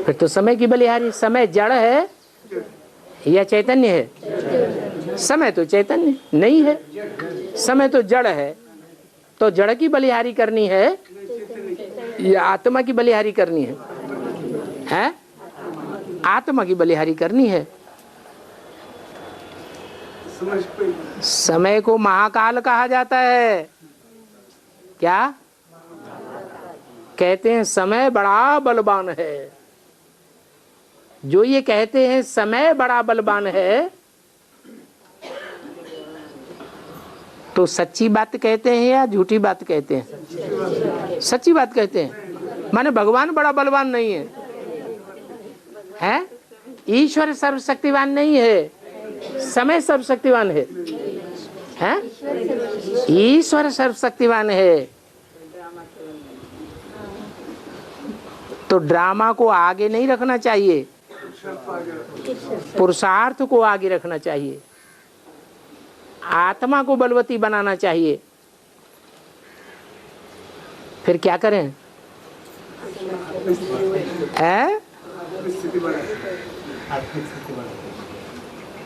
फिर तो समय की बलिहारी। समय जड़ है या चैतन्य है? समय तो चैतन्य नहीं है, समय तो जड़ है। तो जड़ की बलिहारी करनी है या आत्मा की बलिहारी करनी है? हैं? आत्मा की बलिहारी करनी है। समय को महाकाल कहा जाता है। क्या कहते हैं? समय बड़ा बलवान है। जो ये कहते हैं समय बड़ा बलवान है, तो सच्ची बात कहते हैं या झूठी बात कहते हैं? सच्ची बात कहते हैं। माने भगवान बड़ा बलवान नहीं है, हैं? ईश्वर सर्वशक्तिवान नहीं है, समय सर्वशक्तिवान है। हैं? ईश्वर सर्वशक्तिवान है। तो ड्रामा को आगे नहीं रखना चाहिए, पुरुषार्थ को आगे रखना चाहिए, आत्मा को बलवती बनाना चाहिए। फिर क्या करें?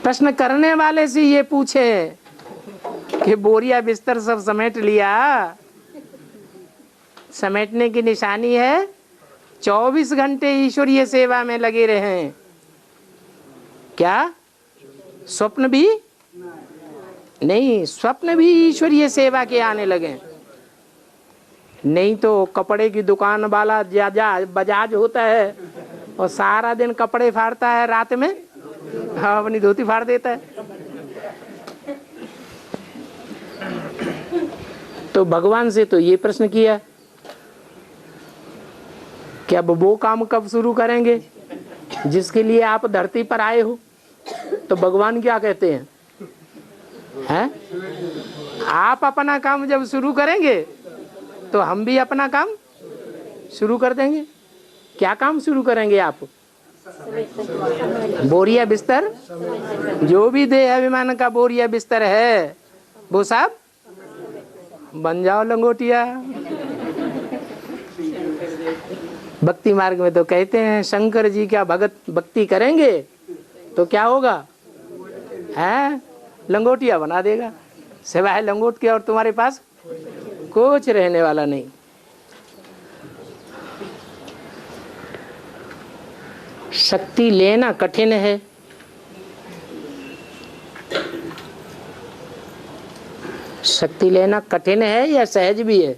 प्रश्न करने वाले से ये पूछे कि बोरिया बिस्तर सब समेट लिया। समेटने की निशानी है 24 घंटे ईश्वरीय सेवा में लगे रहे। क्या स्वप्न भी नहीं? स्वप्न भी ईश्वरीय सेवा के आने लगे। नहीं तो कपड़े की दुकान वाला बजाज होता है और सारा दिन कपड़े फाड़ता है, रात में हाँ अपनी धोती फाड़ देता है। तो भगवान से तो ये प्रश्न किया कि अब वो काम कब शुरू करेंगे जिसके लिए आप धरती पर आए हो? तो भगवान क्या कहते हैं? हैं? आप अपना काम जब शुरू करेंगे तो हम भी अपना काम शुरू कर देंगे। क्या काम शुरू करेंगे आप? बोरिया बिस्तर, जो भी देह अभिमान का बोरिया बिस्तर है वो सब बन जाओ लंगोटिया। भक्ति मार्ग में तो कहते हैं शंकर जी क्या भक्ति करेंगे तो क्या होगा, है लंगोटिया बना देगा। सिवाय लंगोट के और तुम्हारे पास कुछ रहने वाला नहीं। शक्ति लेना कठिन है, शक्ति लेना कठिन है या सहज भी है?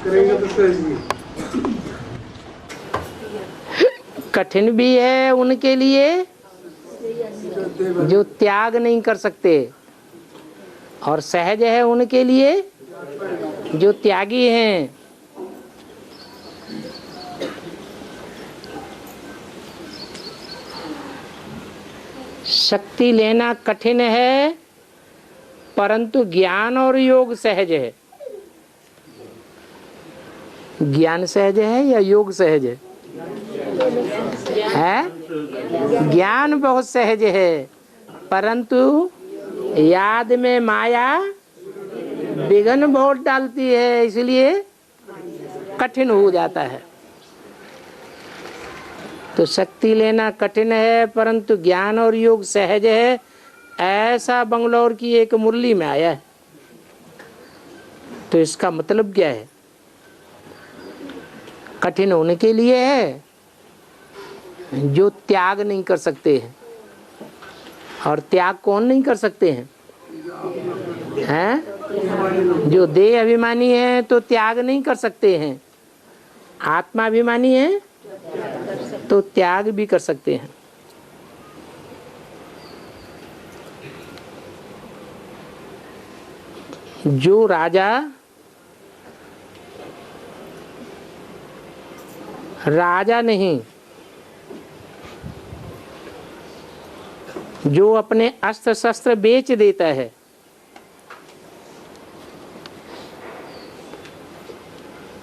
करेंगे तो सहज भी। कठिन भी है उनके लिए जो त्याग नहीं कर सकते, और सहज है उनके लिए जो त्यागी हैं। शक्ति लेना कठिन है परंतु ज्ञान और योग सहज है। ज्ञान सहज है या योग सहज है? ज्ञान बहुत सहज है परंतु याद में माया विघ्न बहुत डालती है, इसलिए कठिन हो जाता है। तो शक्ति लेना कठिन है परंतु ज्ञान और योग सहज है, ऐसा बंगलौर की एक मुरली में आया है। तो इसका मतलब क्या है? कठिन होने के लिए है जो त्याग नहीं कर सकते हैं। और त्याग कौन नहीं कर सकते हैं? जो देह अभिमानी है तो त्याग नहीं कर सकते हैं, आत्मा अभिमानी है तो त्याग भी कर सकते हैं। जो राजा नहीं, जो अपने अस्त्र शस्त्र बेच देता है,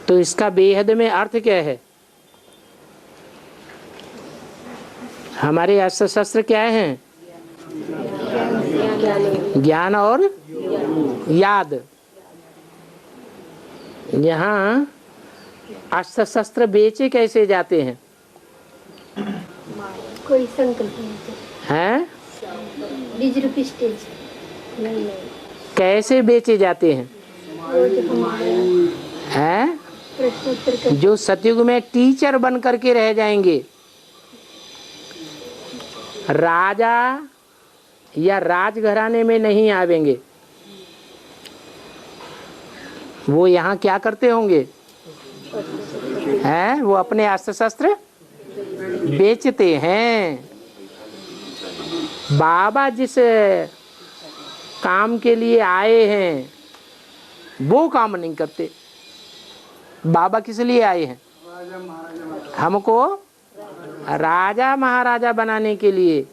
तो इसका बेहद में अर्थ क्या है? हमारे अस्त्र शस्त्र क्या हैं? ज्ञान और याद। यहाँ अस्त्र शस्त्र बेचे कैसे जाते हैं? कोई संकल्प हैं? 20 रुपये स्टेज नहीं। कैसे बेचे जाते हैं? हैं? जो सतयुग में टीचर बन करके रह जाएंगे, राजा या राजघराने में नहीं आवेंगे, वो यहाँ क्या करते होंगे? हैं? वो अपने अस्त्र शस्त्र बेचते हैं। बाबा जिस काम के लिए आए हैं वो काम नहीं करते। बाबा किस लिए आए हैं? हमको राजा महाराजा बनाने के लिए,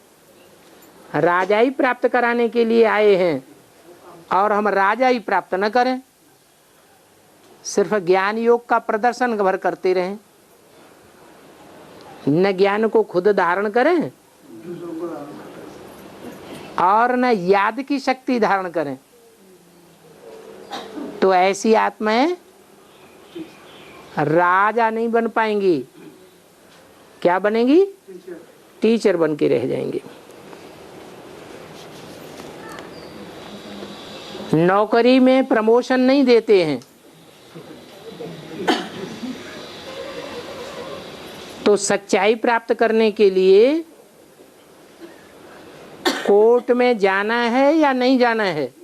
राजाई प्राप्त कराने के लिए आए हैं। और हम राजाई प्राप्त न करें, सिर्फ ज्ञान योग का प्रदर्शन भर करते रहें, न ज्ञान को खुद धारण करें और न याद की शक्ति धारण करें, तो ऐसी आत्माएं राजा नहीं बन पाएंगी। क्या बनेंगी? टीचर बन के रह जाएंगे। नौकरी में प्रमोशन नहीं देते हैं तो सच्चाई प्राप्त करने के लिए कोर्ट में जाना है या नहीं जाना है?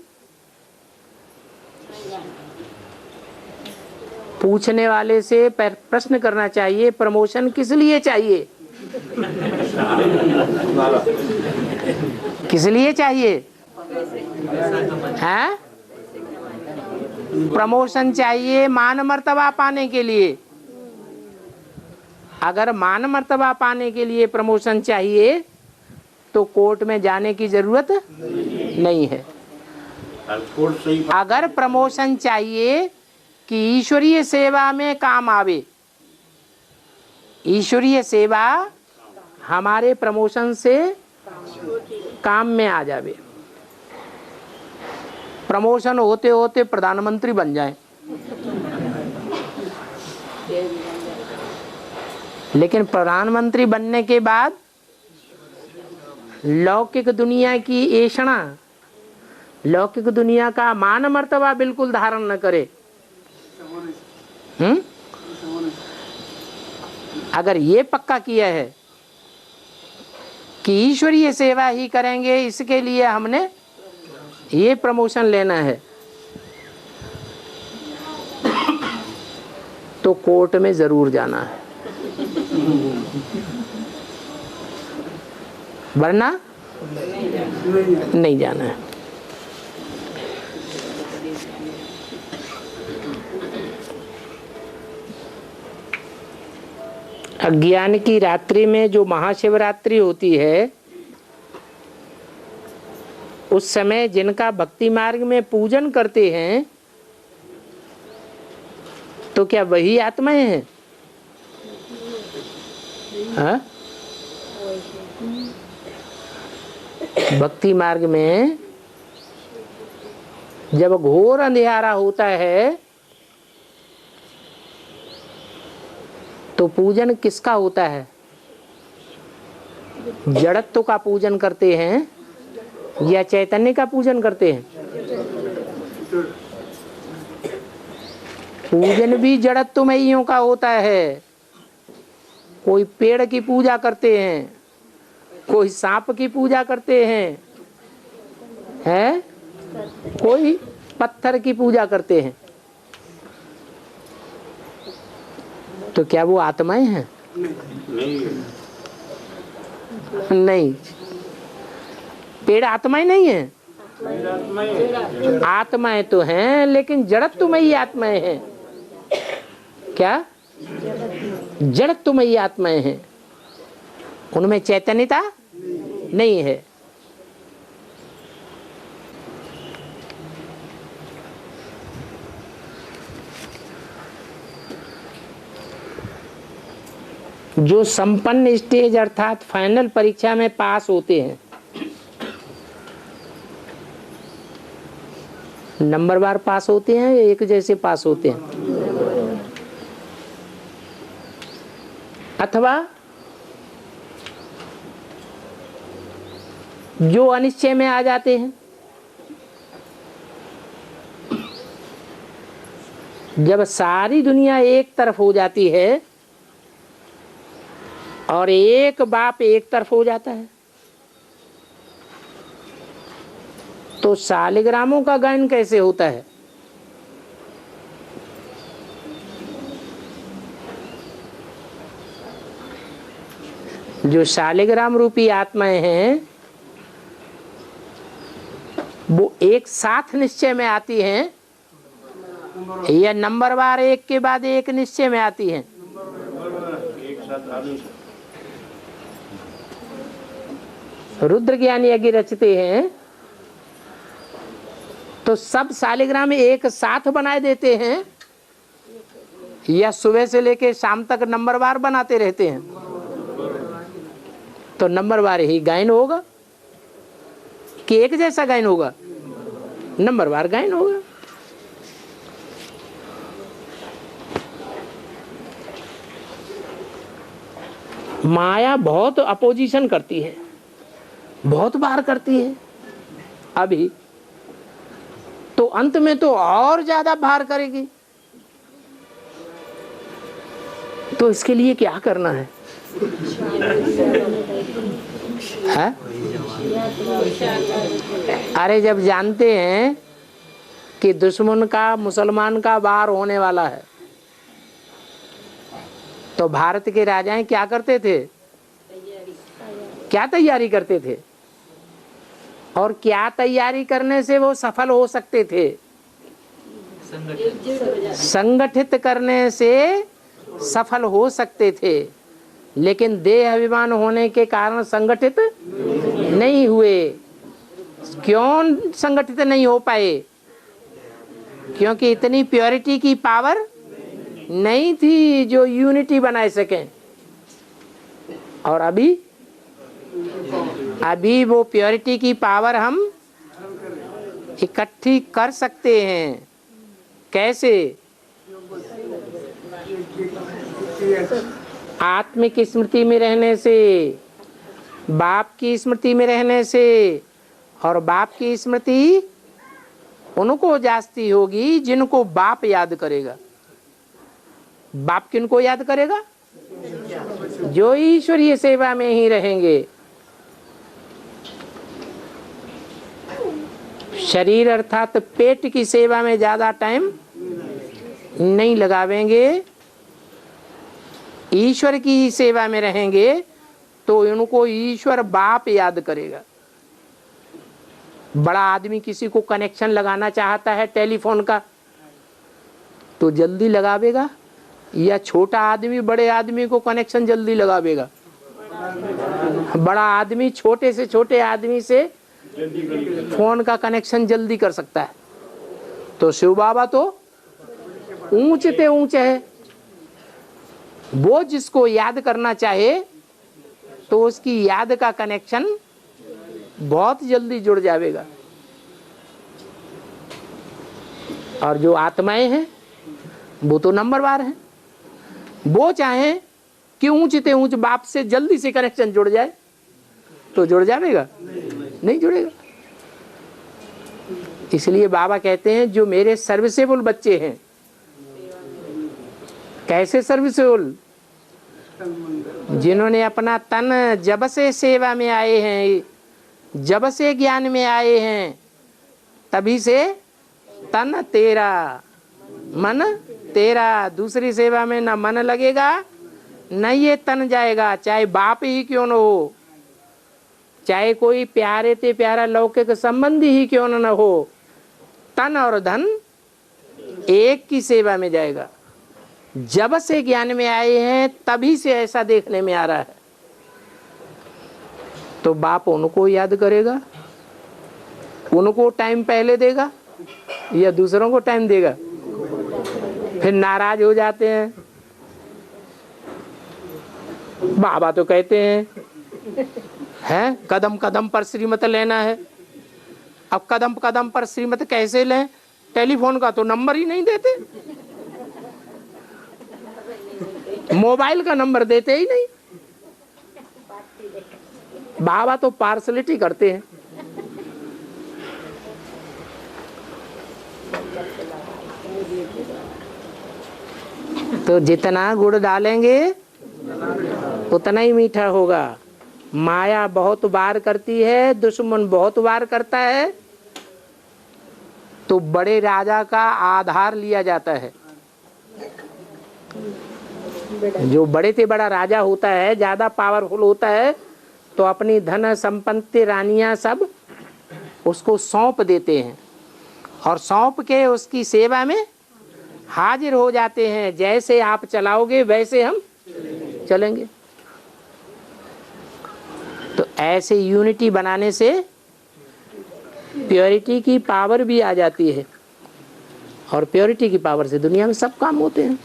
पूछने वाले से प्रश्न करना चाहिए, प्रमोशन किस लिए चाहिए? किस लिए चाहिए? हैं? प्रमोशन चाहिए मान मर्तबा पाने के लिए। अगर मान मर्तबा पाने के लिए प्रमोशन चाहिए तो कोर्ट में जाने की जरूरत नहीं है। अगर प्रमोशन चाहिए कि ईश्वरीय सेवा में काम आवे, ईश्वरीय सेवा हमारे प्रमोशन से काम में आ जावे, प्रमोशन होते होते प्रधानमंत्री बन जाए, लेकिन प्रधानमंत्री बनने के बाद लौकिक दुनिया की ऐषणा, लौकिक दुनिया का मान मर्तबा बिल्कुल धारण न करे। अगर ये पक्का किया है कि ईश्वरीय सेवा ही करेंगे, इसके लिए हमने ये प्रमोशन लेना है, तो कोर्ट में जरूर जाना है, वरना नहीं जाना है। अज्ञान की रात्रि में जो महाशिवरात्रि होती है, उस समय जिनका भक्ति मार्ग में पूजन करते हैं, तो क्या वही आत्माएं हैं? हाँ? भक्ति मार्ग में जब घोर अंधियारा होता है तो पूजन किसका होता है? जड़त्व का पूजन करते हैं या चैतन्य का पूजन करते हैं? पूजन भी जड़त्वमयियों का होता है। कोई पेड़ की पूजा करते हैं, कोई सांप की पूजा करते हैं, कोई पत्थर की पूजा करते हैं। तो क्या वो आत्माएं हैं? नहीं, पेड़ आत्माएं नहीं है। आत्माएं तो हैं, लेकिन जड़त्वमयी आत्माएं हैं। क्या? जड़त्वमयी आत्माएं हैं, उनमें चैतन्यता नहीं है। जो संपन्न स्टेज अर्थात फाइनल परीक्षा में पास होते हैं, नंबरवार पास होते हैं या एक जैसे पास होते हैं? अथवा जो अनिश्चय में आ जाते हैं। जब सारी दुनिया एक तरफ हो जाती है और एक बाप एक तरफ हो जाता है, तो शालिग्रामों का गायन कैसे होता है? जो शालिग्राम रूपी आत्माएं हैं वो एक साथ निश्चय में आती हैं या नंबरवार एक के बाद एक निश्चय में आती हैं? रुद्र ज्ञान यज्ञ रचते हैं तो सब शालिग्राम एक साथ बनाए देते हैं या सुबह से लेके शाम तक नंबरवार बनाते रहते हैं? तो नंबरवार ही गायन होगा कि एक जैसा गायन होगा? नंबरवार गायन होगा। माया बहुत अपोजिशन करती है, बहुत बार करती है अभी, तो अंत में तो और ज्यादा भार करेगी। तो इसके लिए क्या करना है? अरे जब जानते हैं कि दुश्मन का मुसलमान का वार होने वाला है, तो भारत के राजाएं क्या करते थे? क्या तैयारी करते थे? और क्या तैयारी करने से वो सफल हो सकते थे? संगठित करने से सफल हो सकते थे, लेकिन देह अभिमान होने के कारण संगठित नहीं हुए। क्यों संगठित नहीं हो पाए? क्योंकि इतनी प्योरिटी की पावर नहीं थी जो यूनिटी बना सकें। और अभी वो प्योरिटी की पावर हम इकट्ठी कर सकते हैं। कैसे? आत्मिक स्मृति में रहने से, बाप की स्मृति में रहने से। और बाप की स्मृति उनको जास्ती होगी जिनको बाप याद करेगा। बाप किनको याद करेगा? जो ईश्वरीय सेवा में ही रहेंगे। शरीर अर्थात पेट की सेवा में ज्यादा टाइम नहीं लगावेंगे, ईश्वर की ही सेवा में रहेंगे, तो इनको ईश्वर बाप याद करेगा। बड़ा आदमी किसी को कनेक्शन लगाना चाहता है टेलीफोन का, तो जल्दी लगावेगा, या छोटा आदमी बड़े आदमी को कनेक्शन जल्दी लगावेगा? बड़ा आदमी छोटे से छोटे आदमी से फोन का कनेक्शन जल्दी कर सकता है। तो शिव बाबा तो ऊंचे ते ऊंचे है। वो जिसको याद करना चाहे तो उसकी याद का कनेक्शन बहुत जल्दी जुड़ जाएगा। और जो आत्माएं हैं वो तो नंबरवार हैं। वो चाहे कि ऊंचे ते ऊंच बाप से जल्दी से कनेक्शन जुड़ जाए तो जुड़ जाएगा? नहीं जुड़ेगा। इसलिए बाबा कहते हैं जो मेरे सर्विसेबल बच्चे हैं। कैसे सर्विसेबल? जिन्होंने अपना तन जब से सेवा में आए हैं, जब से ज्ञान में आए हैं, तभी से तन तेरा मन तेरा। दूसरी सेवा में न मन लगेगा न ये तन जाएगा, चाहे बाप ही क्यों न हो, चाहे कोई प्यारे ते प्यारा लौकिक संबंधी ही क्यों न हो, तन और धन एक की सेवा में जाएगा। जब से ज्ञान में आए हैं तभी से ऐसा देखने में आ रहा है। तो बाप उनको याद करेगा, उनको टाइम पहले देगा या दूसरों को टाइम देगा? फिर नाराज हो जाते हैं। बाबा तो कहते हैं कदम कदम पर श्रीमत लेना है। अब कदम कदम पर श्रीमत कैसे लें? टेलीफोन का तो नंबर ही नहीं देते, मोबाइल का नंबर देते ही नहीं। बाबा तो पार्सलिटी करते हैं। तो जितना गुड़ डालेंगे उतना ही मीठा होगा। माया बहुत वार करती है, दुश्मन बहुत वार करता है, तो बड़े राजा का आधार लिया जाता है। जो बड़े से बड़ा राजा होता है, ज्यादा पावरफुल होता है, तो अपनी धन संपत्ति रानियां सब उसको सौंप देते हैं और सौंप के उसकी सेवा में हाजिर हो जाते हैं। जैसे आप चलाओगे वैसे हम चलेंगे। तो ऐसे यूनिटी बनाने से प्योरिटी की पावर भी आ जाती है, और प्योरिटी की पावर से दुनिया में सब काम होते हैं।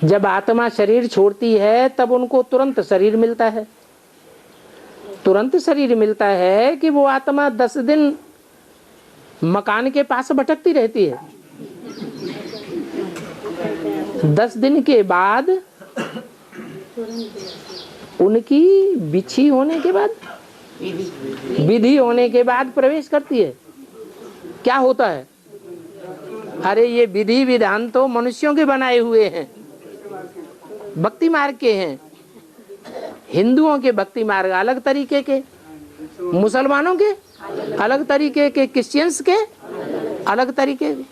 जब आत्मा शरीर छोड़ती है तब उनको तुरंत शरीर मिलता है। तुरंत शरीर मिलता है कि वो आत्मा 10 दिन मकान के पास भटकती रहती है। 10 दिन के बाद उनकी बिछी होने के बाद, विधि होने के बाद प्रवेश करती है। क्या होता है? अरे ये विधि विधान तो मनुष्यों के बनाए हुए हैं, भक्ति मार्ग के हैं। हिंदुओं के भक्ति मार्ग अलग तरीके के, मुसलमानों के अलग तरीके के, क्रिश्चियंस के अलग तरीके के।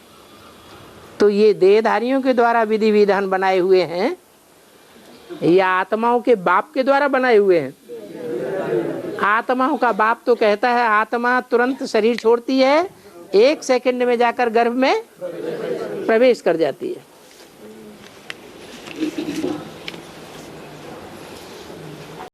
तो ये देहधारियों के द्वारा विधि विधान बनाए हुए हैं या आत्माओं के बाप के द्वारा बनाए हुए हैं? आत्माओं का बाप तो कहता है आत्मा तुरंत शरीर छोड़ती है, 1 सेकंड में जाकर गर्भ में प्रवेश कर जाती है।